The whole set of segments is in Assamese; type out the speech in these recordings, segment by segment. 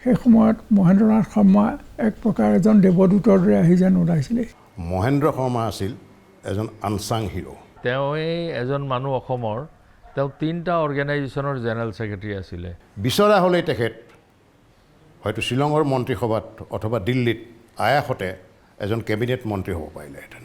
সেই সময়ত মহেন্দ্ৰনাথ শৰ্মা এক প্ৰকাৰ এজন দেৱদূতৰ দৰে আহি যেন ওলাইছিলে। মহেন্দ্ৰ শৰ্মা আছিল এজন আনচাং হিৰো। তেওঁই এজন মানুহ অসমৰ, তেওঁ 3টা অৰ্গেনাইজেশ্যনৰ জেনেৰেল ছেক্ৰেটাৰী আছিলে। বিচৰা হ'লেই তেখেত হয়তো শ্বিলঙৰ মন্ত্ৰীসভাত অথবা দিল্লীত আয়াসতে এজন কেবিনেট মন্ত্ৰী হ'ব পাৰিলেহেঁতেন।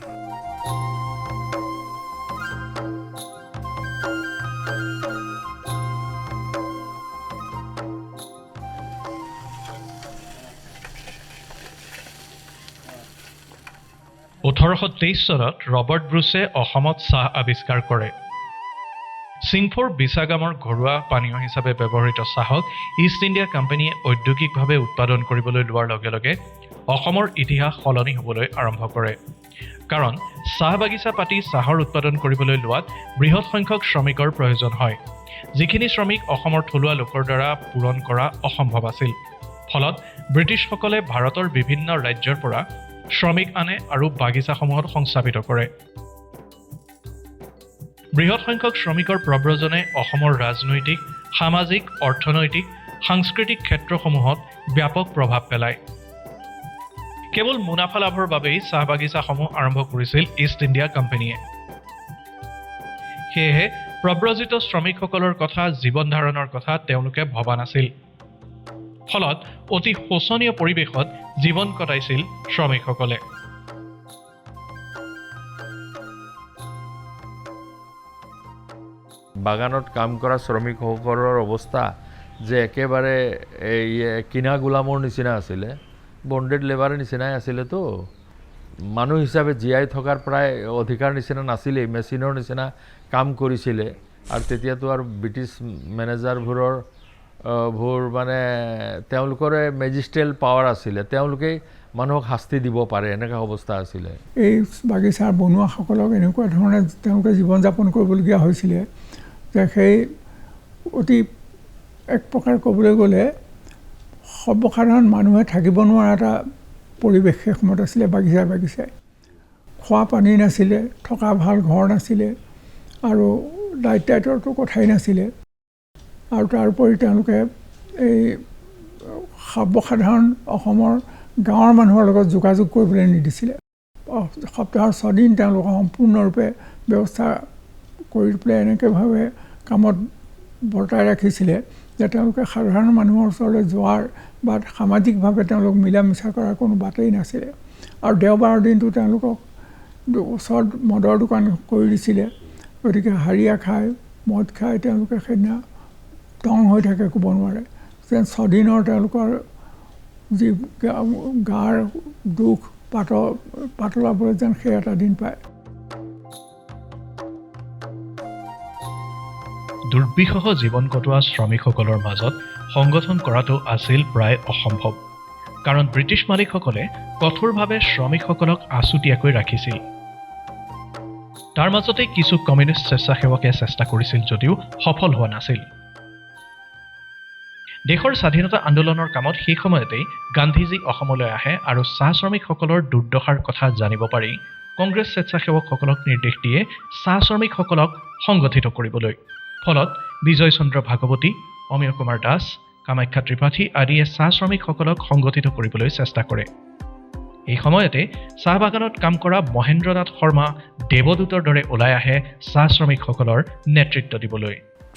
চনত ৰবাৰ্ট ব্ৰুছে অসমত চাহ আৱিষ্কাৰ কৰে। চিংফৰ বিছাগামৰ ঘৰুৱা পানীয় হিচাপে ব্যৱহৃত চাহক ইষ্ট ইণ্ডিয়া কোম্পানীয়ে ঔদ্যোগিকভাৱে উৎপাদন কৰিবলৈ লোৱাৰ লগে লগে অসমৰ ইতিহাস সলনি হ'বলৈ আৰম্ভ কৰে। কাৰণ চাহ বাগিচা পাতি চাহৰ উৎপাদন কৰিবলৈ লোৱাত বৃহৎ সংখ্যক শ্ৰমিকৰ প্ৰয়োজন হয়, যিখিনি শ্ৰমিক অসমৰ থলুৱা লোকৰ দ্বাৰা পূৰণ কৰা অসম্ভৱ আছিল। ফলত ব্ৰিটিছসকলে ভাৰতৰ বিভিন্ন ৰাজ্যৰ পৰা শ্ৰমিক আনে আৰু বাগিচাসমূহত সংস্থাপিত কৰে। বৃহৎ সংখ্যক শ্ৰমিকৰ প্ৰব্ৰজনে অসমৰ ৰাজনৈতিক, সামাজিক, অৰ্থনৈতিক, সাংস্কৃতিক ক্ষেত্ৰসমূহত ব্যাপক প্ৰভাৱ পেলায়। কেৱল মুনাফা লাভৰ বাবেই চাহ বাগিচাসমূহ আৰম্ভ কৰিছিল ইষ্ট ইণ্ডিয়া কোম্পানীয়ে। সেয়েহে প্ৰব্ৰজিত শ্ৰমিকসকলৰ কথা, জীৱন ধাৰণৰ কথা তেওঁলোকে ভবা নাছিল। ফলত অতি শোচনীয় পৰিৱেশত জীৱন কটাইছিল শ্ৰমিকসকলে। বাগানত কাম কৰা শ্ৰমিকসকলৰ অৱস্থা যে একেবাৰে কিনা গোলামৰ নিচিনা আছিলে, বণ্ডেড লেবাৰৰ নিচিনাই আছিলেতো। মানুহ হিচাপে জীয়াই থকাৰ প্ৰায় অধিকাৰ নিচিনা নাছিলেই, মেচিনৰ নিচিনা কাম কৰিছিলে। আৰু তেতিয়াতো আৰু ব্ৰিটিছ মেনেজাৰবোৰৰ মানে তেওঁলোকৰে মেজিষ্ট্ৰিয়েল পাৱাৰ আছিলে, তেওঁলোকেই মানুহক শাস্তি দিব পাৰে, এনেকুৱা অৱস্থা আছিলে। এই বাগিচাৰ বনুৱাসকলক এনেকুৱা ধৰণে তেওঁলোকে জীৱন যাপন কৰিবলগীয়া হৈছিলে যে সেই অতি এক প্ৰকাৰ ক'বলৈ গ'লে সৰ্বসাধাৰণ মানুহে থাকিব নোৱাৰা এটা পৰিৱেশ সেই সময়ত আছিলে। বাগিচাই খোৱা পানী নাছিলে, থকা ভাল ঘৰ নাছিলে, আৰু লাইট টাইটৰতো কথাই নাছিলে। আৰু তাৰোপৰি তেওঁলোকে এই সৰ্বসাধাৰণ অসমৰ গাঁৱৰ মানুহৰ লগত যোগাযোগ কৰিবলৈ নিদিছিলে। সপ্তাহৰ 6 দিন তেওঁলোকে সম্পূৰ্ণৰূপে ব্যৱস্থা কৰি পেলাই এনেকৈভাৱে কামত বৰ্তাই ৰাখিছিলে যে তেওঁলোকে সাধাৰণ মানুহৰ ওচৰলৈ যোৱাৰ বা সামাজিকভাৱে তেওঁলোক মিলা মিছা কৰাৰ কোনো বাটেই নাছিলে। আৰু দেওবাৰৰ দিনটো তেওঁলোকক ওচৰত মদৰ দোকান কৰি দিছিলে। গতিকে হাৰিয়া খাই, মদ খাই তেওঁলোকে সেইদিনা টং হৈ থাকে, ক'ব নোৱাৰে। যেন 6 দিনৰ তেওঁলোকৰ যি গাৰ দুখ পাতলাবলৈ যেন সেই এটা দিন পায়। দুৰ্বিষহ জীৱন কটোৱা শ্ৰমিকসকলৰ মাজত সংগঠন কৰাটো আছিল প্ৰায় অসম্ভৱ। কাৰণ ব্ৰিটিছ মালিকসকলে কঠোৰভাৱে শ্ৰমিকসকলক আছুতীয়াকৈ ৰাখিছিল। তাৰ মাজতে কিছু কমিউনিষ্ট স্বেচ্ছাসেৱকে চেষ্টা কৰিছিল যদিও সফল হোৱা নাছিল। দেশৰ স্বাধীনতা আন্দোলনৰ কামত সেই সময়তেই গান্ধীজী অসমলৈ আহে আৰু চাহ শ্ৰমিকসকলৰ দুৰ্দশাৰ কথা জানিব পাৰি কংগ্ৰেছ স্বেচ্ছাসেৱকসকলক নিৰ্দেশ দিয়ে চাহ শ্ৰমিকসকলক সংগঠিত কৰিবলৈ। ফলত বিজয় চন্দ্ৰ ভাগৱতী, অমীয় কুমাৰ দাস, কামাখ্যা ত্ৰিপাঠী আদিয়ে চাহ শ্ৰমিকসকলক সংগঠিত কৰিবলৈ চেষ্টা কৰে। এই সময়তে চাহ বাগানত কাম কৰা মহেন্দ্ৰনাথ শৰ্মা দেৱদূতৰ দৰে ওলাই আহে চাহ শ্ৰমিকসকলৰ নেতৃত্ব দিবলৈ।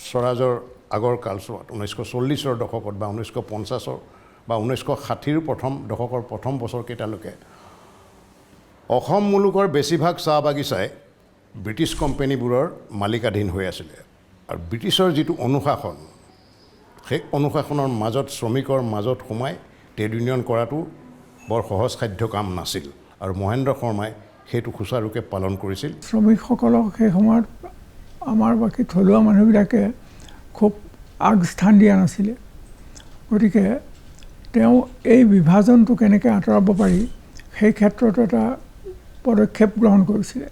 স্বৰাজৰ আগৰ কালচোৱাত 1940ৰ দশকত বা 1950ৰ বা 1960ৰ প্ৰথম দশকৰ প্ৰথম বছৰকেইটালৈকে অসম মুলুকৰ বেছিভাগ চাহ বাগিচাই ব্ৰিটিছ কোম্পানীবোৰৰ মালিকাধীন হৈ আছিলে। আৰু ব্ৰিটিছৰ যিটো অনুশাসন, সেই অনুশাসনৰ মাজত শ্ৰমিকৰ মাজত সোমাই ট্ৰেড ইউনিয়ন কৰাটো বৰ সহজসাধ্য কাম নাছিল। আৰু মহেন্দ্ৰ শৰ্মাই সেইটো সুচাৰুৰূপে পালন কৰিছিল। শ্ৰমিকসকলক সেই সময়ত আমাৰ বাকী থলুৱা মানুহবিলাকে খুব আগস্থান দিয়া নাছিলে। গতিকে তেওঁ এই বিভাজনটো কেনেকৈ আঁতৰাব পাৰি সেই ক্ষেত্ৰত এটা পদক্ষেপ গ্ৰহণ কৰিছিলে।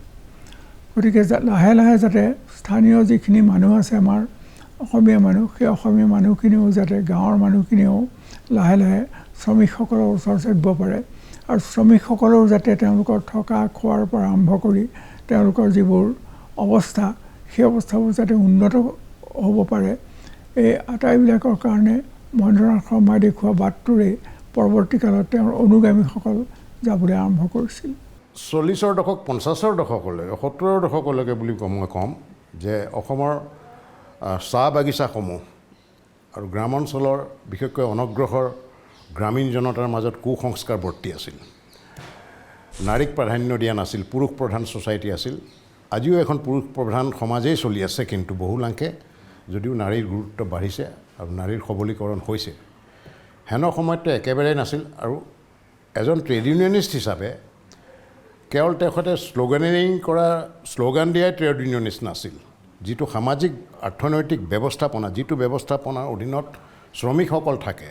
গতিকে লাহে লাহে যাতে স্থানীয় যিখিনি মানুহ আছে আমাৰ অসমীয়া মানুহ, সেই অসমীয়া মানুহখিনিও যাতে গাঁৱৰ মানুহখিনিও লাহে লাহে শ্ৰমিকসকলৰ ওচৰ চাপিব পাৰে, আৰু শ্ৰমিকসকলেও যাতে তেওঁলোকৰ থকা খোৱাৰ পৰা আৰম্ভ কৰি তেওঁলোকৰ যিবোৰ অৱস্থা, সেই অৱস্থাবোৰ যাতে উন্নত হ'ব পাৰে, এই আটাইবিলাকৰ কাৰণে মহেন্দ্ৰনাথ শৰ্মাই দেখুওৱা বাটটোৰে পৰৱৰ্তীকালত তেওঁৰ অনুগামীসকল যাবলৈ আৰম্ভ কৰিছিল। 40ৰ দশক 50ৰ দশকলৈকে 70ৰ দশকলৈকে বুলি মই ক'ম যে অসমৰ চাহ বাগিচাসমূহ আৰু গ্ৰামাঞ্চলৰ বিশেষকৈ অনগ্ৰসৰ গ্ৰামীণ জনতাৰ মাজত কুসংস্কাৰ বৰ্তি আছিল। নাৰীক প্ৰাধান্য দিয়া নাছিল, পুৰুষ প্ৰধান ছ'চাইটি আছিল। আজিও এখন পুৰুষ প্ৰধান সমাজেই চলি আছে, কিন্তু বহুলাংশে যদিও নাৰীৰ গুৰুত্ব বাঢ়িছে আৰু নাৰীৰ সবলীকৰণ হৈছে, হেন সময়ততো একেবাৰেই নাছিল। আৰু এজন ট্ৰেড ইউনিয়নিষ্ট হিচাপে কেৱল তেখেতে শ্লোগান দিয়াই ট্ৰেড ইউনিয়নিষ্ট নাছিল। যিটো সামাজিক অৰ্থনৈতিক ব্যৱস্থাপনা, যিটো ব্যৱস্থাপনাৰ অধীনত শ্ৰমিকসকল থাকে,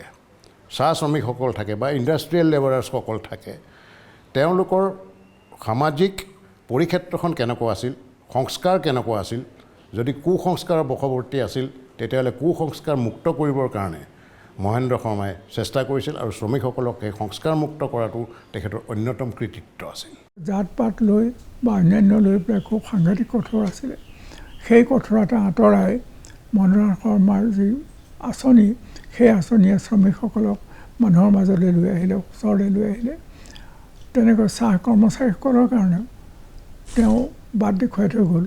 চাহ শ্ৰমিকসকল থাকে বা ইণ্ডাষ্ট্ৰিয়েল লেবাৰাৰ্ছসকল থাকে, তেওঁলোকৰ সামাজিক পৰিক্ষেত্ৰখন কেনেকুৱা আছিল, সংস্কাৰ কেনেকুৱা আছিল, যদি কুসংস্কাৰৰ বশৱৰ্তী আছিল তেতিয়াহ'লে কুসংস্কাৰ মুক্ত কৰিবৰ কাৰণে মহেন্দ্ৰ শৰ্মাই চেষ্টা কৰিছিল আৰু শ্ৰমিকসকলক সেই সংস্কাৰমুক্ত কৰাটো তেখেতৰ অন্যতম কৃতিত্ব আছিল। জাত পাত লৈ বা অন্যান্য লৈ পেলাই খুব সাংঘাতিক কঠোৰ আছিলে। সেই কঠোৰতা আঁতৰাই মহেন্দ্ৰনাথ শৰ্মাৰ যি আঁচনি, সেই আঁচনিয়ে শ্ৰমিকসকলক মানুহৰ মাজলৈ লৈ আহিলে, ওচৰলৈ লৈ আহিলে। তেনেকৈ চাহ কৰ্মচাৰীসকলৰ কাৰণেও তেওঁ বাট দেখুৱাই থৈ গ'ল।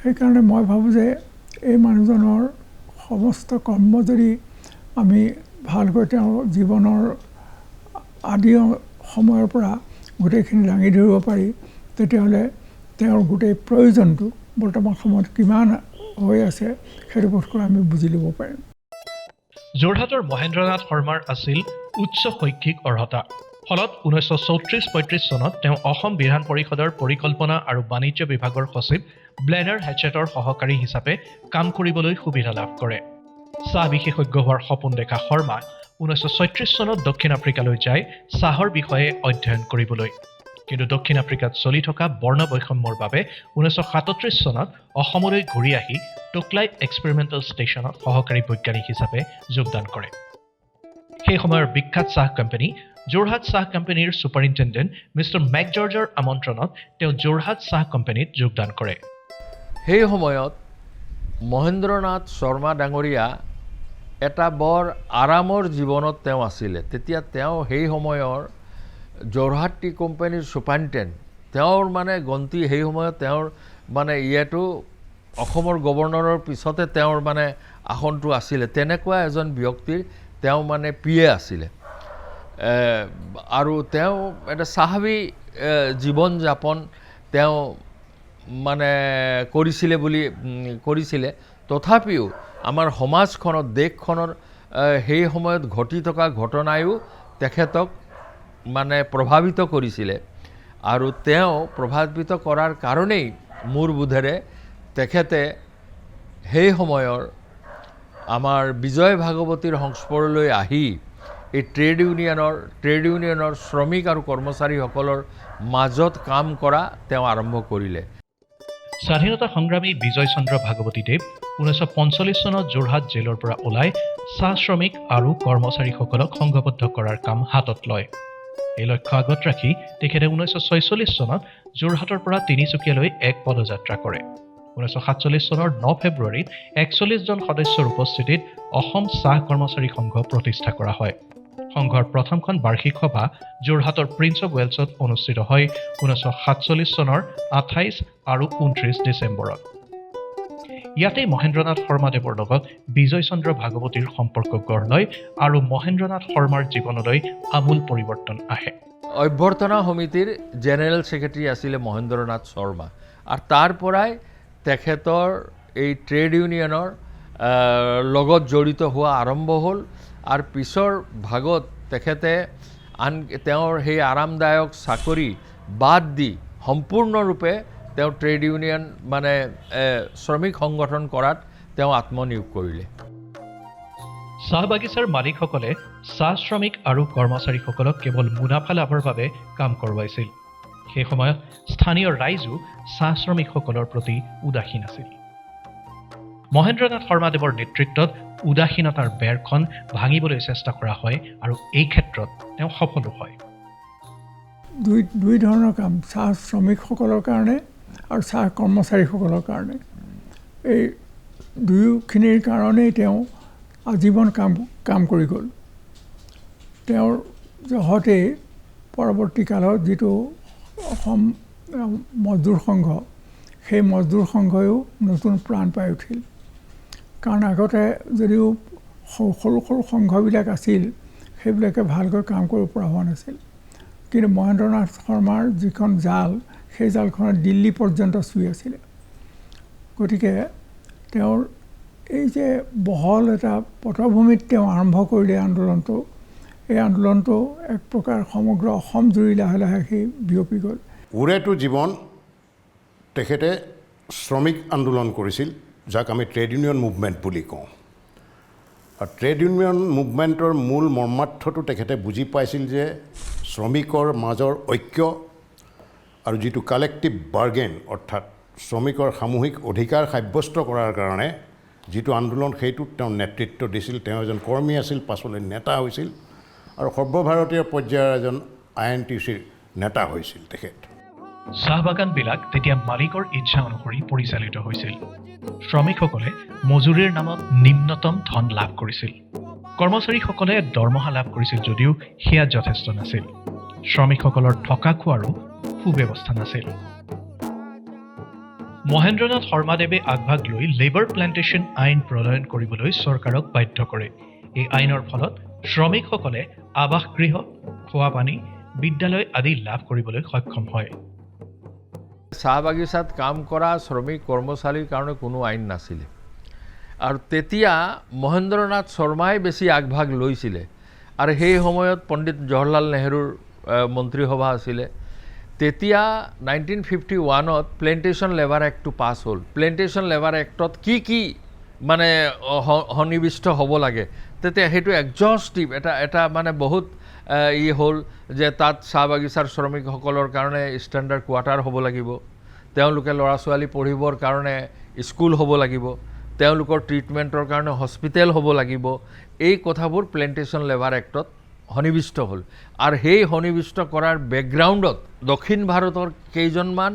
সেইকাৰণে মই ভাবোঁ যে এই মানুহজনৰ সমস্ত কৰ্ম যদি আমি ভালকৈ তেওঁৰ জীৱনৰ আদি সময়ৰ পৰা গোটেইখিনি দাঙি ধৰিব পাৰি, তেতিয়াহ'লে তেওঁৰ গোটেই প্ৰয়োজনটো বৰ্তমান সময়ত কিমান হৈ আছে সেইটো বস্তু আমি বুজি ল'ব পাৰিম। যোৰহাটৰ মহেন্দ্ৰনাথ শৰ্মাৰ আছিল উচ্চ শৈক্ষিক অৰ্হতা। ফলত 1934-35 চনত তেওঁ অসম বিধান পৰিষদৰ পৰিকল্পনা আৰু বাণিজ্য বিভাগৰ সচিব ব্লেনাৰ হেচেটৰ সহকাৰী হিচাপে কাম কৰিবলৈ সুবিধা লাভ কৰে। চাহ বিশেষজ্ঞ হোৱাৰ সপোন দেখা শৰ্মা 1936 চনত দক্ষিণ আফ্ৰিকালৈ যায় চাহৰ বিষয়ে অধ্যয়ন কৰিবলৈ। কিন্তু দক্ষিণ আফ্ৰিকাত চলি থকা বৰ্ণ বৈষম্যৰ বাবে 1937 চনত অসমলৈ ঘূৰি আহি টোকলাই এক্সপেৰিমেণ্টেল ষ্টেচনত সহকাৰী বৈজ্ঞানিক হিচাপে যোগদান কৰে। সেই সময়ৰ বিখ্যাত চাহ কোম্পানী যোৰহাট চাহ কোম্পানীৰ ছুপাৰিণ্টেণ্ডেণ্ট মিষ্টাৰ মেকজৰ্জৰ আমন্ত্ৰণত তেওঁ যোৰহাট চাহ কোম্পানীত যোগদান কৰে। সেই সময়ত মহেন্দ্ৰনাথ শৰ্মা ডাঙৰীয়া এটা বৰ আৰামৰ জীৱনত তেওঁ আছিলে। তেতিয়া তেওঁ সেই সময়ৰ যোৰহাট টি কোম্পানীৰ ছুপাৰিণ্টেণ্ডেণ্ট, তেওঁৰ মানে গন্তি সেই সময়ত তেওঁৰ মানে ইয়াতো অসমৰ গভৰ্ণৰৰ পিছতে তেওঁৰ মানে আসনটো আছিলে। তেনেকুৱা এজন ব্যক্তিৰ তেওঁ মানে পিয়ে আছিলে আৰু তেওঁ এটা স্বাভাৱিক জীৱন যাপন তেওঁ মানে কৰিছিলে। তথাপিও আমাৰ সমাজখনত, দেশখনৰ সেই সময়ত ঘটি থকা ঘটনায়ো তেখেতক মানে প্ৰভাৱিত কৰিছিলে। আৰু তেওঁ প্ৰভাৱিত কৰাৰ কাৰণেই মোৰ বোধেৰে তেখেতে সেই সময়ৰ আমাৰ বিজয় ভাগৱতীৰ সংস্পৰ্শলৈ আহি এই ট্ৰেড ইউনিয়নৰ শ্ৰমিক আৰু কৰ্মচাৰীসকলৰ মাজত কাম কৰা তেওঁ আৰম্ভ কৰিলে। স্বাধীনতা সংগ্ৰামী বিজয় চন্দ্ৰ ভাগৱতীদেৱ 1945 চনত যোৰহাট জেলৰ পৰা ওলাই চাহ শ্ৰমিক আৰু কৰ্মচাৰীসকলক সংঘবদ্ধ কৰাৰ কাম হাতত লয়। এই লক্ষ্য আগত ৰাখি তেখেতে 1946 চনত যোৰহাটৰ পৰা তিনিচুকীয়ালৈ এক পদযাত্ৰা কৰে। 1947 চনৰ 9 ফেব্ৰুৱাৰীত 41 জন সদস্যৰ উপস্থিতিত অসম চাহ কৰ্মচাৰী সংঘ প্ৰতিষ্ঠা কৰা হয়। সংঘৰ প্ৰথমখন বাৰ্ষিক সভা যোৰহাটৰ প্ৰিন্স অৱ ৱেলছত অনুষ্ঠিত হয় 1947 চনৰ 28 আৰু 29 ডিচেম্বৰত। ইয়াতেই মহেন্দ্ৰনাথ শৰ্মাদেৱৰ লগত বিজয় চন্দ্ৰ ভাগৱতীৰ সম্পৰ্ক গঢ় লয় আৰু মহেন্দ্ৰনাথ শৰ্মাৰ জীৱনলৈ আমূল পৰিৱৰ্তন আহে। অভ্যৰ্থনা সমিতিৰ জেনেৰেল ছেক্ৰেটাৰী আছিলে মহেন্দ্ৰনাথ শৰ্মা, আৰু তাৰ পৰাই তেখেতৰ এই ট্ৰেড ইউনিয়নৰ লগত জড়িত হোৱা আৰম্ভ হ'ল। আৰু পিছৰ ভাগত তেখেতে তেওঁৰ সেই আৰামদায়ক চাকৰি বাদ দি সম্পূৰ্ণৰূপে তেওঁ ট্ৰেড ইউনিয়ন মানে শ্ৰমিক সংগঠন কৰাত তেওঁ আত্মনিয়োগ কৰিলে। চাহ বাগিচাৰ মালিকসকলে চাহ শ্ৰমিক আৰু কৰ্মচাৰীসকলক কেৱল মুনাফা লাভৰ বাবে কাম কৰোৱাইছিল। সেই সময়ত স্থানীয় ৰাইজো চাহ শ্ৰমিকসকলৰ প্ৰতি উদাসীন আছিল। মহেন্দ্ৰনাথ শৰ্মাদেৱৰ নেতৃত্বত উদাসীনতাৰ বেৰখন ভাঙিবলৈ চেষ্টা কৰা হয় আৰু এই ক্ষেত্ৰত তেওঁ সফলো হয়। দুই ধৰণৰ কাম, চাহ শ্ৰমিকসকলৰ কাৰণে আৰু চাহ কৰ্মচাৰীসকলৰ কাৰণে, এই দুয়োখিনিৰ কাৰণেই তেওঁ আজীৱন কাম কৰি গ'ল। তেওঁৰ জহতে পৰৱৰ্তী কালত যিটো অসম মজদুৰ সংঘ, সেই মজদুৰ সংঘয়ো নতুন প্ৰাণ পাই উঠিল। কাৰণ আগতে যদিও সৰু সৰু সংঘবিলাক আছিল, সেইবিলাকে ভালকৈ কাম কৰিব পৰা হোৱা নাছিল। কিন্তু মহেন্দ্ৰনাথ শৰ্মাৰ যিখন জাল, সেই জালখনত দিল্লী পৰ্যন্ত চুই আছিলে। গতিকে তেওঁৰ এই যে বহল এটা পটভূমিত তেওঁ আৰম্ভ কৰিলে আন্দোলনটো, এই আন্দোলনটো এক প্ৰকাৰ সমগ্ৰ অসম জুৰি লাহে লাহে সেই বিয়পি গ'ল। ওৰেটো জীৱন তেখেতে শ্ৰমিক আন্দোলন কৰিছিল, যাক আমি ট্ৰেড ইউনিয়ন মুভমেণ্ট বুলি কওঁ। আৰু ট্ৰেড ইউনিয়ন মুভমেণ্টৰ মূল মৰ্মাৰ্থটো তেখেতে বুজি পাইছিল যে শ্ৰমিকৰ মাজৰ ঐক্য আৰু যিটো কালেক্টিভ বাৰ্গেন, অৰ্থাৎ শ্ৰমিকৰ সামূহিক অধিকাৰ সাব্যস্ত কৰাৰ কাৰণে যিটো আন্দোলন, সেইটোত তেওঁ নেতৃত্ব দিছিল। তেওঁ এজন কৰ্মী আছিল, পাছলৈ নেতা হৈছিল আৰু সৰ্বভাৰতীয় পৰ্যায়ৰ এজন INTUCৰ নেতা হৈছিল তেখেত। চাহ বাগানবিলাক তেতিয়া মালিকৰ ইচ্ছা অনুসৰি পৰিচালিত হৈছিল। শ্ৰমিকসকলে মজুৰিৰ নামত নিম্নতম ধন লাভ কৰিছিল। কৰ্মচাৰীসকলে দৰমহা লাভ কৰিছিল যদিও সেয়া যথেষ্ট নাছিল। শ্ৰমিকসকলৰ থকা খোৱাৰো সুব্যৱস্থা নাছিল। মহেন্দ্ৰনাথ শৰ্মাদেৱে আগভাগ লৈ লেবাৰ প্লেণ্টেশ্যন আইন প্ৰণয়ন কৰিবলৈ চৰকাৰক বাধ্য কৰে। এই আইনৰ ফলত শ্ৰমিকসকলে আৱাসগৃহ, খোৱা পানী, বিদ্যালয় আদি লাভ কৰিবলৈ সক্ষম হয়। চাহ বাগিচাত কাম কৰা শ্ৰমিক কৰ্মচাৰীৰ কাৰণে কোনো আইন নাছিলে। আৰু তেতিয়া মহেন্দ্ৰনাথ শৰ্মাই বেছি আগভাগ লৈছিলে। আৰু সেই সময়ত পণ্ডিত জৱাহৰলাল নেহৰুৰ মন্ত্ৰীসভা আছিলে। তেতিয়া 1951ত প্লেণ্টেশ্যন লেবাৰ এক্টটো পাছ হ'ল। প্লেণ্টেশ্যন লেবাৰ এক্টত কি মানে সন্নিৱিষ্ট হ'ব লাগে, তেতিয়া সেইটো এক্সজষ্টিভ এটা মানে বহুত হ'ল যে তাত চাহ বাগিচাৰ শ্ৰমিকসকলৰ কাৰণে ষ্টেণ্ডাৰ্ড কোৱাৰ্টাৰ হ'ব লাগিব, তেওঁলোকে ল'ৰা ছোৱালী পঢ়িবৰ কাৰণে স্কুল হ'ব লাগিব, তেওঁলোকৰ ট্ৰিটমেণ্টৰ কাৰণে হস্পিটেল হ'ব লাগিব। এই কথাবোৰ প্লেণ্টেশ্যন লেবাৰ এক্টত সন্নিৱিষ্ট হ'ল। আৰু সেই সন্নিৱিষ্ট কৰাৰ বেকগ্ৰাউণ্ডত দক্ষিণ ভাৰতৰ কেইজনমান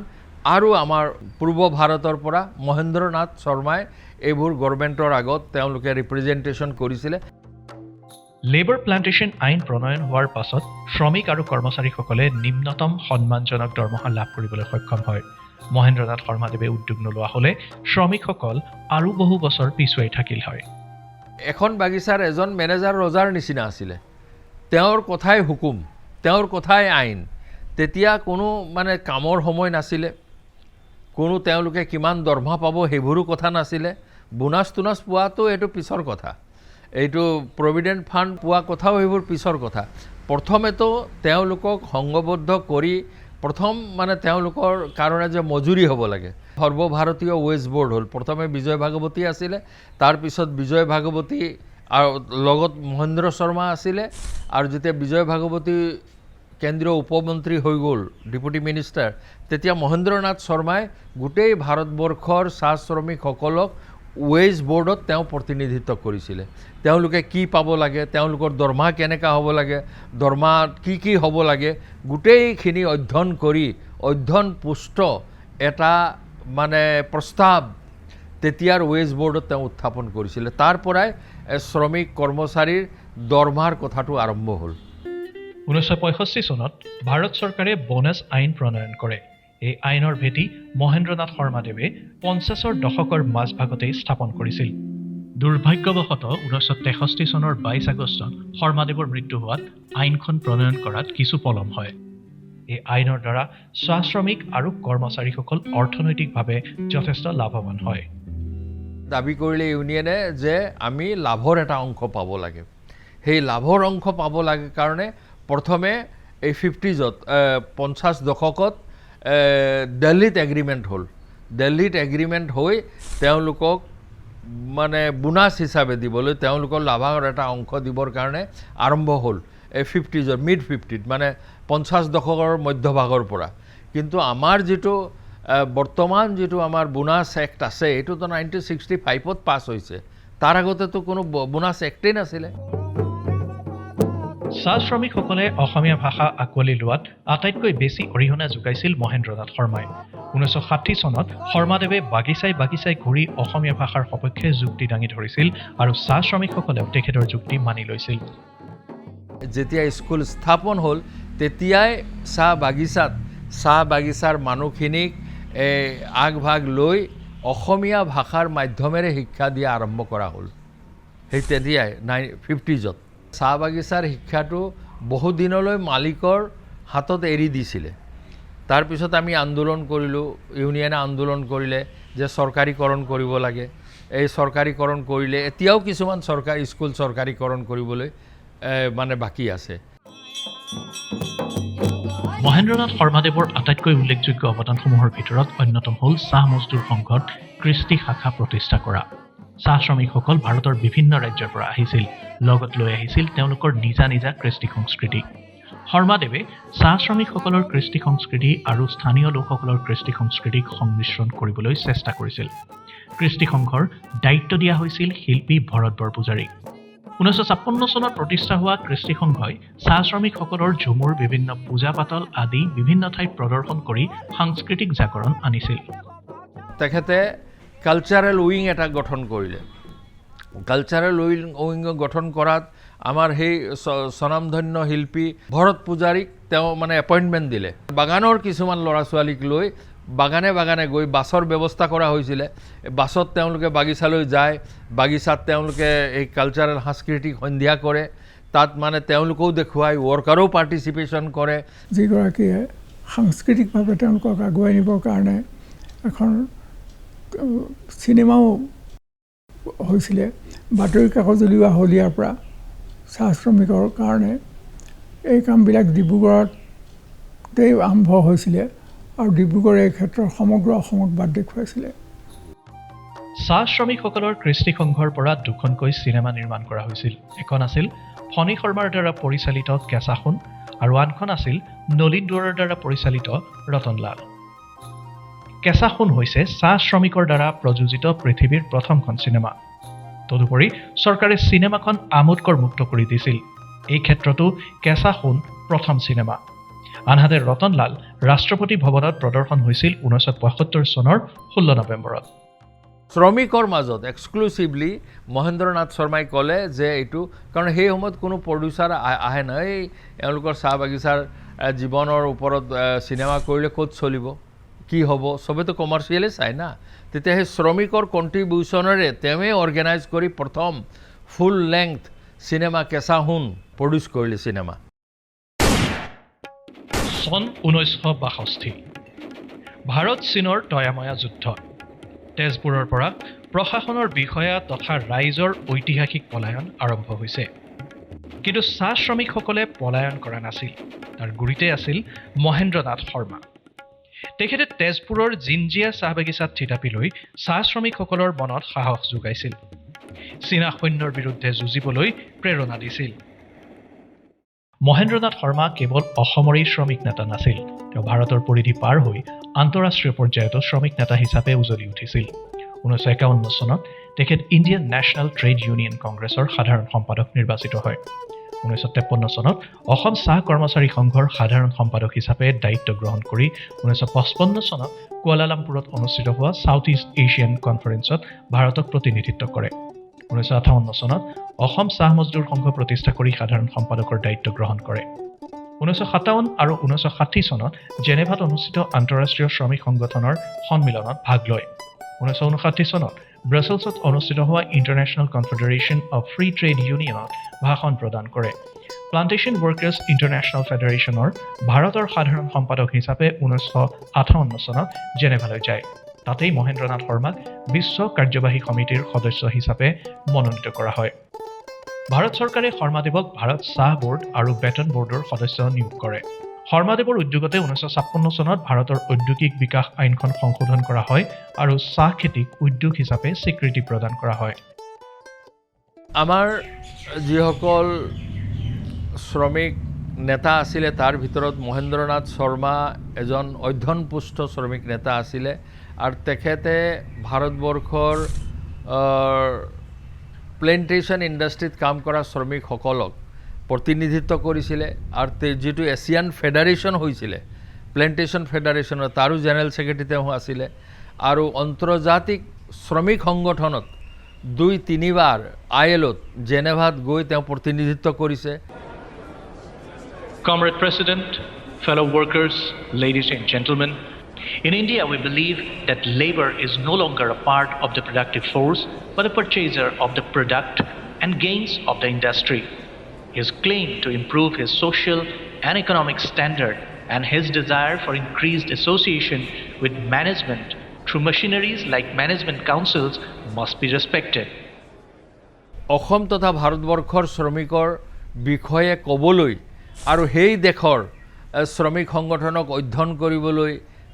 আৰু আমাৰ পূৰ্ব ভাৰতৰ পৰা মহেন্দ্ৰনাথ শৰ্মাই এইবোৰ গভৰ্ণমেণ্টৰ আগত তেওঁলোকে ৰিপ্ৰেজেণ্টেশ্যন কৰিছিলে। লেবাৰ প্লেণ্টেশ্যন আইন প্ৰণয়ন হোৱাৰ পাছত শ্ৰমিক আৰু কৰ্মচাৰীসকলে নিম্নতম সন্মানজনক দৰমহা লাভ কৰিবলৈ সক্ষম হয়। মহেন্দ্ৰনাথ শৰ্মাদেৱে উদ্যোগ নোলোৱা হ'লে শ্ৰমিকসকল আৰু বহু বছৰ পিছুৱাই থাকিল হয়। এখন বাগিচাৰ এজন মেনেজাৰ ৰজাৰ নিচিনা আছিলে। তেওঁৰ কথাই হুকুম, তেওঁৰ কথাই আইন। তেতিয়া কোনো মানে কামৰ সময় নাছিলে, কোনো তেওঁলোকে কিমান দৰমহা পাব সেইবোৰো কথা নাছিলে। বোনাছ টোনাছ পোৱাটো এইটো পিছৰ কথা, এইটো প্ৰভিডেণ্ট ফাণ্ড পোৱা কথাও সেইবোৰ পিছৰ কথা। প্ৰথমেতো তেওঁলোকক সংঘবদ্ধ কৰি প্ৰথম মানে তেওঁলোকৰ কাৰণে যে মজুৰি হ'ব লাগে, সৰ্বভাৰতীয় ৱেজ বৰ্ড হ'ল। প্ৰথমে বিজয় ভাগৱতী আছিলে, তাৰপিছত বিজয় ভাগৱতী আৰু লগত মহেন্দ্ৰ শৰ্মা আছিলে। আৰু যেতিয়া বিজয় ভাগৱতী কেন্দ্ৰীয় উপমন্ত্ৰী হৈ গ'ল, ডেপুটি মিনিষ্টাৰ, তেতিয়া মহেন্দ্ৰনাথ শৰ্মাই গোটেই ভাৰতবৰ্ষৰ চাহ শ্ৰমিকসকলক ৱেজ বৰ্ডত তেওঁ প্ৰতিনিধিত্ব কৰিছিলে। তেওঁলোকে কি পাব লাগে, তেওঁলোকৰ দৰমহা কেনেকুৱা হ'ব লাগে, দৰমহা কি হ'ব লাগে, গোটেইখিনি অধ্যয়ন কৰি অধ্যয়নপুষ্ট এটা মানে প্ৰস্তাৱ তেতিয়াৰ ৱেজ বৰ্ডত তেওঁ উত্থাপন কৰিছিলে। তাৰ পৰাই শ্ৰমিক কৰ্মচাৰীৰ দৰমহাৰ কথাটো আৰম্ভ হ'ল। 1965 চনত ভাৰত চৰকাৰে বোনাছ আইন প্ৰণয়ন কৰে। এই আইনৰ ভেটি মহেন্দ্ৰনাথ শৰ্মাদেৱে 50ৰ দশকৰ মাজভাগতেই স্থাপন কৰিছিল। দুৰ্ভাগ্যবশতঃ 1963 চনৰ 22 আগষ্টত শৰ্মাদেৱৰ মৃত্যু হোৱাত আইনখন প্ৰণয়ন কৰাত কিছু পলম হয়। এই আইনৰ দ্বাৰা চাহ শ্ৰমিক আৰু কৰ্মচাৰীসকল অৰ্থনৈতিকভাৱে যথেষ্ট লাভৱান হয়। দাবী কৰিলে ইউনিয়নে যে আমি লাভৰ এটা অংশ পাব লাগে। সেই লাভৰ অংশ পাব লাগে কাৰণে প্ৰথমে এই 50 দশকত দিল্লীত এগ্ৰিমেণ্ট হ'ল। দিল্লীত এগ্ৰিমেণ্ট হৈ তেওঁলোকক মানে বোনাছ হিচাপে দিবলৈ, তেওঁলোকৰ লাভৰ এটা অংশ দিবৰ কাৰণে আৰম্ভ হ'ল এই 50 মিড 50ত, মানে 50 দশকৰ মধ্যভাগৰ পৰা। কিন্তু আমাৰ যিটো বৰ্তমান যিটো আমাৰ বোনাছ এক্ট আছে, এইটোতো 1965ত পাছ হৈছে। তাৰ আগতেতো কোনো বোনাছ এক্টেই নাছিলে। চাহ শ্ৰমিকসকলে অসমীয়া ভাষা আঁকোৱালি লোৱাত আটাইতকৈ বেছি অৰিহণা যোগাইছিল মহেন্দ্ৰনাথ শৰ্মাই। 1960 চনত শৰ্মাদেৱে বাগিচাই ঘূৰি অসমীয়া ভাষাৰ সপক্ষে যুক্তি দাঙি ধৰিছিল আৰু চাহ শ্ৰমিকসকলেও তেখেতৰ যুক্তি মানি লৈছিল। যেতিয়া স্কুল স্থাপন হ'ল তেতিয়াই চাহ বাগিচাৰ মানুহখিনিক আগভাগ লৈ অসমীয়া ভাষাৰ মাধ্যমেৰে শিক্ষা দিয়া আৰম্ভ কৰা হ'ল। সেই তেতিয়াই 50s চাহ বাগিচাৰ শিক্ষাটো বহু দিনলৈ মালিকৰ হাতত এৰি দিছিলে। তাৰপিছত আমি আন্দোলন কৰিলোঁ, ইউনিয়নে আন্দোলন কৰিলে যে চৰকাৰীকৰণ কৰিব লাগে। এই চৰকাৰীকৰণ কৰিলে এতিয়াও কিছুমান স্কুল চৰকাৰীকৰণ কৰিবলৈ মানে বাকী আছে। মহেন্দ্ৰনাথ শৰ্মাদেৱৰ আটাইতকৈ উল্লেখযোগ্য অৱদানসমূহৰ ভিতৰত অন্যতম হ'ল চাহ মজদুৰ সংঘত কৃষ্টি শাখা প্ৰতিষ্ঠা কৰা। চাহ শ্ৰমিকসকল ভাৰতৰ বিভিন্ন ৰাজ্যৰ পৰা আহিছিল, লগত লৈ আহিছিল তেওঁলোকৰ নিজা কৃষ্টি সংস্কৃতি। শৰ্মাদেৱে চাহ শ্ৰমিকসকলৰ কৃষ্টি সংস্কৃতি আৰু স্থানীয় লোকসকলৰ কৃষ্টি সংস্কৃতিক সংমিশ্ৰণ কৰিবলৈ চেষ্টা কৰিছিল। কৃষ্টি সংঘৰ দায়িত্ব দিয়া হৈছিল শিল্পী ভৰত বৰপূজাৰীক। 1956 চনত প্ৰতিষ্ঠা হোৱা কৃষ্টি সংঘই চাহ শ্ৰমিকসকলৰ ঝুমুৰ, বিভিন্ন পূজা পাতল আদি বিভিন্ন ঠাইত প্ৰদৰ্শন কৰি সাংস্কৃতিক জাগৰণ আনিছিল। তেখেতে কালচাৰেল উইং এটা গঠন কৰিলে। কালচাৰেল উইং গঠন কৰাত আমাৰ সেই স্বনামধন্য শিল্পী ভৰত পূজাৰীক তেওঁ মানে এপইণ্টমেণ্ট দিলে। বাগানৰ কিছুমান ল'ৰা ছোৱালীক লৈ বাগানে গৈ বাছৰ ব্যৱস্থা কৰা হৈছিলে। বাছত তেওঁলোকে বাগিচালৈ যায়, বাগিচাত তেওঁলোকে এই কালচাৰেল সাংস্কৃতিক সন্ধিয়া কৰে। তাত মানে তেওঁলোকেও দেখুৱায়, ৱৰ্কাৰো পাৰ্টিচিপেশ্যন কৰে। যিগৰাকীয়ে সাংস্কৃতিকভাৱে তেওঁলোকক আগুৱাই নিবৰ কাৰণে এখন চিনেমাও হৈছিলে। বাতৰি কাকত উলিওৱা হ'ল ইয়াৰ পৰা চাহ শ্ৰমিকৰ কাৰণে। এই কামবিলাক ডিব্ৰুগড়তেই আৰম্ভ হৈছিলে আৰু ডিব্ৰুগড়ে এই ক্ষেত্ৰত সমগ্ৰ অসমক বাট দেখুৱাইছিলে। চাহ শ্ৰমিকসকলৰ কৃষ্টি সংঘৰ পৰা দুখনকৈ চিনেমা নিৰ্মাণ কৰা হৈছিল। এখন আছিল ফণী শৰ্মাৰ দ্বাৰা পৰিচালিত কেঁচা সোণ আৰু আনখন আছিল নলিন দুৱৰাৰ দ্বাৰা পৰিচালিত ৰতনলাল। কেঁচা সোণ হৈছে চাহ শ্ৰমিকৰ দ্বাৰা প্ৰযোজিত পৃথিৱীৰ প্ৰথমখন চিনেমা। তদুপৰি চৰকাৰে চিনেমাখন আমোদকৰ মুক্ত কৰি দিছিল। এই ক্ষেত্ৰতো কেঁচা সোণ প্ৰথম চিনেমা। আনহাতে ৰতনলাল ৰাষ্ট্ৰপতি ভৱনত প্ৰদৰ্শন হৈছিল 1975 চনৰ 16 নৱেম্বৰত। শ্ৰমিকৰ মাজত এক্সক্লুচিভলি মহেন্দ্ৰনাথ শৰ্মাই ক'লে যে এইটো, কাৰণ সেই সময়ত কোনো প্ৰডিউচাৰ আহে নাই, এওঁলোকৰ চাহ বাগিচাৰ জীৱনৰ ওপৰত চিনেমা কৰিলে ক'ত চলিব, কি হ'ব, চবেতো কমাৰ্চিয়েলে চায় না। তেতিয়া সেই শ্ৰমিকৰ কণ্ট্ৰিবিউশ্যনেৰে তেওঁৱে অৰ্গেনাইজ কৰি প্ৰথম ফুল লেংথ চিনেমা কেঁচা সোণ প্ৰডিউচ কৰিলে চিনেমা। চন 1962 ভাৰত চীনৰ তয়াময়া যুদ্ধ। তেজপুৰৰ পৰা প্ৰশাসনৰ বিষয়া তথা ৰাইজৰ ঐতিহাসিক পলায়ন আৰম্ভ হৈছে। কিন্তু চাহ শ্ৰমিকসকলে পলায়ন কৰা নাছিল। তাৰ গুৰিতে আছিল মহেন্দ্ৰনাথ শৰ্মা। তেখেতে তেজপুৰৰ জিঞ্জিয়া চাহ বাগিচাত থিতাপি লৈ চাহ শ্ৰমিকসকলৰ মনত সাহস যোগাইছিল, চীনা সৈন্যৰ বিৰুদ্ধে যুঁজিবলৈ প্ৰেৰণা দিছিল। মহেন্দ্ৰনাথ শৰ্মা কেৱল অসমৰেই শ্ৰমিক নেতা নাছিল, তেওঁ ভাৰতৰ পৰিধি পাৰ হৈ আন্তঃৰাষ্ট্ৰীয় পৰ্যায়তো শ্ৰমিক নেতা হিচাপে উজলি উঠিছিল। 1951 চনত তেখেত ইণ্ডিয়ান নেশ্যনেল ট্ৰেড ইউনিয়ন কংগ্ৰেছৰ সাধাৰণ সম্পাদক নিৰ্বাচিত হয়। 1953 চনত অসম চাহ কৰ্মচাৰী সংঘৰ সাধাৰণ সম্পাদক হিচাপে দায়িত্ব গ্ৰহণ কৰি 1955 চনত কুৱালালামপুৰত অনুষ্ঠিত হোৱা ছাউথ ইষ্ট এছিয়ান কনফাৰেন্সত ভাৰতক প্ৰতিনিধিত্ব কৰে। 1958 চনত অসম চাহ মজদুৰ সংঘ প্ৰতিষ্ঠা কৰি সাধাৰণ সম্পাদকৰ দায়িত্ব গ্ৰহণ কৰে। 1957 আৰু 1960 চনত জেনেভাত অনুষ্ঠিত আন্তঃৰাষ্ট্ৰীয় শ্ৰমিক সংগঠনৰ সন্মিলনত ভাগ লয়। 1959 চনত ব্ৰাছেলছত অনুষ্ঠিত হোৱা international confederation of free trade ইউনিয়নত ভাষণ প্ৰদান কৰে। প্লাণ্টেশ্যন ৱৰ্কাৰ্ছ ইণ্টাৰনেশ্যনেল ফেডাৰেশ্যনৰ ভাৰতৰ সাধাৰণ সম্পাদক হিচাপে 1958 চনত জেনেভালৈ যায়। তাতেই মহেন্দ্ৰনাথ শৰ্মাক বিশ্ব কাৰ্যবাহী সমিতিৰ সদস্য হিচাপে মনোনীত কৰা হয়। ভাৰত চৰকাৰে শৰ্মাদেৱক ভাৰত চাহ বোৰ্ড আৰু বেটন বোৰ্ডৰ সদস্য নিয়োগ কৰে। শৰ্মাদেৱৰ উদ্যোগতে 1956 চনত ভাৰতৰ ঔদ্যোগিক বিকাশ আইনখন সংশোধন কৰা হয় আৰু চাহ খেতিক উদ্যোগ হিচাপে স্বীকৃতি প্ৰদান কৰা হয়। আমাৰ যিসকল শ্ৰমিক নেতা আছিলে তাৰ ভিতৰত মহেন্দ্ৰনাথ শৰ্মা এজন অধ্যয়নপুষ্ট শ্ৰমিক নেতা আছিলে আৰু তেখেতে ভাৰতবৰ্ষৰ প্লেণ্টেশ্যন ইণ্ডাষ্ট্ৰীত কাম কৰা শ্ৰমিকসকলক প্ৰতিনিধিত্ব কৰিছিলে আৰু যিটো এছিয়ান ফেডাৰেশ্যন হৈছিলে প্লেণ্টেশ্যন ফেডাৰেশ্যনৰ তাৰো জেনেৰেল ছেক্ৰেটাৰী তেওঁ আছিলে আৰু আন্তৰ্জাতিক শ্ৰমিক সংগঠনত 2-3বাৰ ILOত জেনেভাত গৈ তেওঁ প্ৰতিনিধিত্ব কৰিছে। Comrade President, fellow workers, ladies and gentlemen, in India we believe that labor is no longer a part of the productive force but a purchaser of the product and gains of the industry. His claim to improve his social and economic standard and his desire for increased association with management through machineries like management councils must be respected. Assam তথা ভাৰতবৰ্ষৰ শ্ৰমিকৰ বিষয়ে ক'বলৈ আৰু সেই দেশৰ শ্ৰমিক সংগঠনক অধ্যয়ন কৰিবলৈ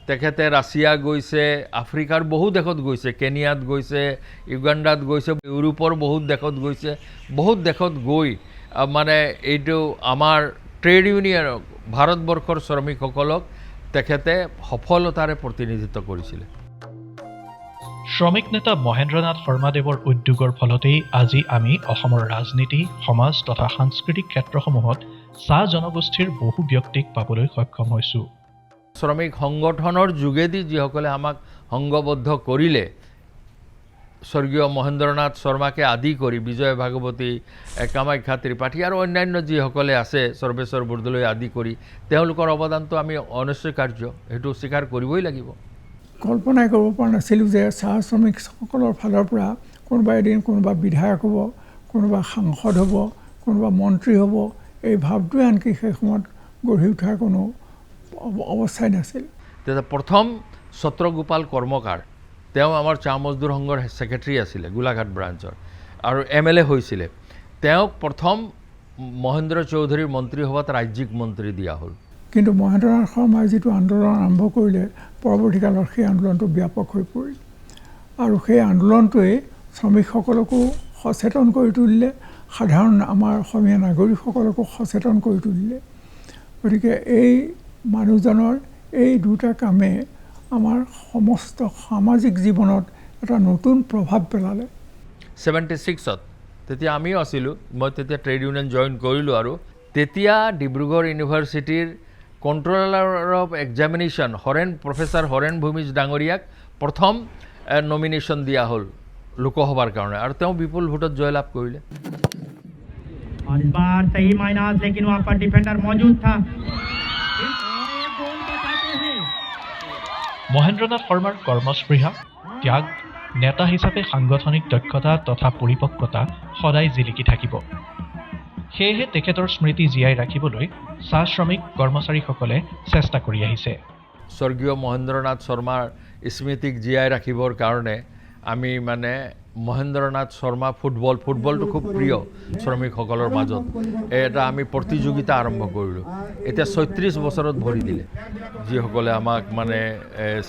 তেখেতে ৰাছিয়া গৈছে, আফ্ৰিকাৰ বহু দেশত গৈছে, কেনিয়াত গৈছে, ইউগাণ্ডাত গৈছে, ইউৰোপৰ বহুত দেশত গৈছে। বহুত দেশত গৈ মানে এইটো আমাৰ ট্ৰেড ইউনিয়নক ভাৰতবৰ্ষৰ শ্ৰমিকসকলক তেখেতে সফলতাৰে প্ৰতিনিধিত্ব কৰিছিলে। শ্ৰমিক নেতা মহেন্দ্ৰনাথ শৰ্মাদেৱৰ উদ্যোগৰ ফলতেই আজি আমি অসমৰ ৰাজনীতি, সমাজ তথা সাংস্কৃতিক ক্ষেত্ৰসমূহত চাহ জনগোষ্ঠীৰ বহু ব্যক্তিক পাবলৈ সক্ষম হৈছোঁ। শ্ৰমিক সংগঠনৰ যোগেদি যিসকলে আমাক সংঘবদ্ধ কৰিলে, স্বৰ্গীয় মহেন্দ্ৰনাথ শৰ্মাকে আদি কৰি বিজয় ভাগৱতী, কামাখ্যা ত্ৰিপাঠী আৰু অন্যান্য যিসকলে আছে, সৰ্বেশ্বৰ বৰদলৈ আদি কৰি তেওঁলোকৰ অৱদানটো আমি অনস্বীকাৰ্য, সেইটো স্বীকাৰ কৰিবই লাগিব। কল্পনাই কৰিব পৰা নাছিলোঁ যে চাহ শ্ৰমিকসকলৰ ফালৰ পৰা কোনোবা এদিন কোনোবা বিধায়ক হ'ব, কোনোবা সাংসদ হ'ব, কোনোবা মন্ত্ৰী হ'ব, এই ভাৱটোৱে আনকি সেই সময়ত গঢ়ি উঠাৰ কোনো অৱস্থাই নাছিল। তেতিয়া প্ৰথম ছত্ৰগোপাল কৰ্মকাৰ, তেওঁ আমাৰ চাহ মজদুৰ সংঘৰ ছেক্ৰেটাৰী আছিলে গোলাঘাট ব্ৰাঞ্চৰ আৰু MLA হৈছিলে। তেওঁক প্ৰথম মহেন্দ্ৰ চৌধুৰীৰ মন্ত্ৰীসভাত ৰাজ্যিক মন্ত্ৰী দিয়া হ'ল। কিন্তু মহেন্দ্ৰনাথ শৰ্মাই যিটো আন্দোলন আৰম্ভ কৰিলে, পৰৱৰ্তীকালত সেই আন্দোলনটো ব্যাপক হৈ পৰিল আৰু সেই আন্দোলনটোৱে শ্ৰমিকসকলকো সচেতন কৰি তুলিলে, সাধাৰণ আমাৰ অসমীয়া নাগৰিকসকলকো সচেতন কৰি তুলিলে। গতিকে এই মানুহজনৰ এই দুটা কামে আমাৰ সমস্ত সামাজিক জীৱনত এটা নতুন প্ৰভাৱ পেলালে। 76ত তেতিয়া আমিও আছিলোঁ, মই তেতিয়া ট্ৰেড ইউনিয়ন জইন কৰিলোঁ আৰু তেতিয়া ডিব্ৰুগড় ইউনিভাৰ্চিটিৰ controller of examination professor Haren Bhumij ডাঙৰীয়াক প্ৰথম নমিনেশ্যন দিয়া হ'ল লোকসভাৰ কাৰণে আৰু তেওঁ বিপুল ভোটত জয়লাভ কৰিলে। মহেন্দ্ৰনাথ শৰ্মাৰ কৰ্মস্পৃহা, ত্যাগ, নেতা হিচাপে সাংগঠনিক দক্ষতা তথা পৰিপক্কতা সদায় জিলিকি থাকিব। সেয়েহে তেখেতৰ স্মৃতি জীয়াই ৰাখিবলৈ চাহ শ্ৰমিক কৰ্মচাৰীসকলে চেষ্টা কৰি আহিছে। স্বৰ্গীয় মহেন্দ্ৰনাথ শৰ্মাৰ স্মৃতিক জীয়াই ৰাখিবৰ কাৰণে আমি মানে মহেন্দ্ৰনাথ শৰ্মা ফুটবলটো খুব প্ৰিয় শ্ৰমিকসকলৰ মাজত, এটা আমি প্ৰতিযোগিতা আৰম্ভ কৰিলোঁ। এতিয়া 36 বছৰত ভৰি দিলে, যিসকলে আমাক মানে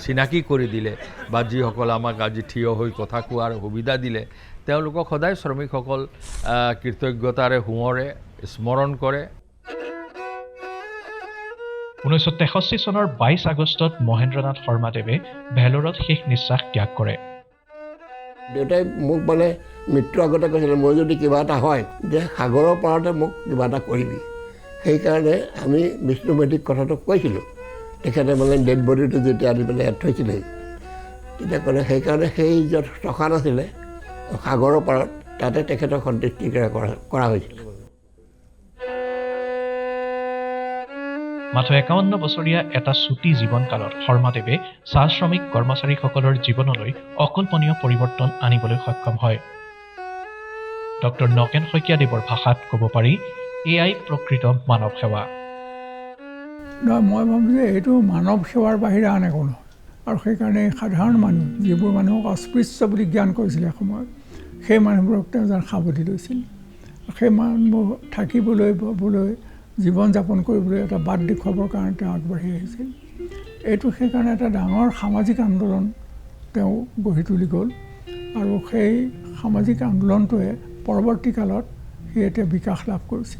চিনাকি কৰি দিলে বা যিসকলে আমাক আজি থিয় হৈ কথা কোৱাৰ সুবিধা দিলে, তেওঁলোকক সদায় শ্ৰমিকসকল কৃতজ্ঞতাৰে সোঁৱৰে, স্মৰণ কৰে। 1963 চনৰ 22 আগষ্টত মহেন্দ্ৰনাথ শৰ্মাদেৱে ভেলোৰত শেষ নিশ্বাস ত্যাগ কৰে। দেউতাই মোক মানে মৃত্যুৰ আগতে কৈছিলে, মই যদি কিবা এটা হয় যে সাগৰৰ পাৰতে মোক কিবা এটা কৰিবি। সেইকাৰণে আমি বিষ্ণুমেধিক কথাটো কৈছিলোঁ। তেখেতে মানে ডেড বডিটো যেতিয়া আনি পেলাই ইয়াত থৈছিলে, তেতিয়া ক'লে সেইকাৰণে সেই য'ত শ্মশান আছিলে সাগৰৰ পাৰত, তাতে তেখেতক সন্তুষ্টিৰে কৰা হৈছিল। মাত্ৰ 51 বছৰীয়া এটা চুটি জীৱনকালত শৰ্মাদেৱে চাহ শ্ৰমিক কৰ্মচাৰীসকলৰ জীৱনলৈ অকল্পনীয় পৰিৱৰ্তন আনিবলৈ সক্ষম হয়। ডক্টৰ নগেন শইকীয়াদেৱৰ ভাষাত ক'ব পাৰি, এয়াই প্ৰকৃত মানৱ সেৱা। মই ভাবোঁ যে এইটো মানৱ সেৱাৰ বাহিৰে আন একো নহয়। আৰু সেইকাৰণে সাধাৰণ মানুহ, যিবোৰ মানুহক অস্পৃশ্য বুলি জ্ঞান কৰিছিলে সময়ত, সেই মানুহবোৰক তেওঁ যেন সাৱধি লৈছিল। সেই মানুহবোৰ থাকিবলৈ পাবলৈ, জীৱন যাপন কৰিবলৈ এটা বাট দেখুৱাবৰ কাৰণে তেওঁ আগবাঢ়ি আহিছিল। এইটো সেইকাৰণে এটা ডাঙৰ সামাজিক আন্দোলন তেওঁ গঢ়ি তুলি গ'ল আৰু সেই সামাজিক আন্দোলনটোৱে পৰৱৰ্তী কালত সি এতিয়া বিকাশ লাভ কৰিছে।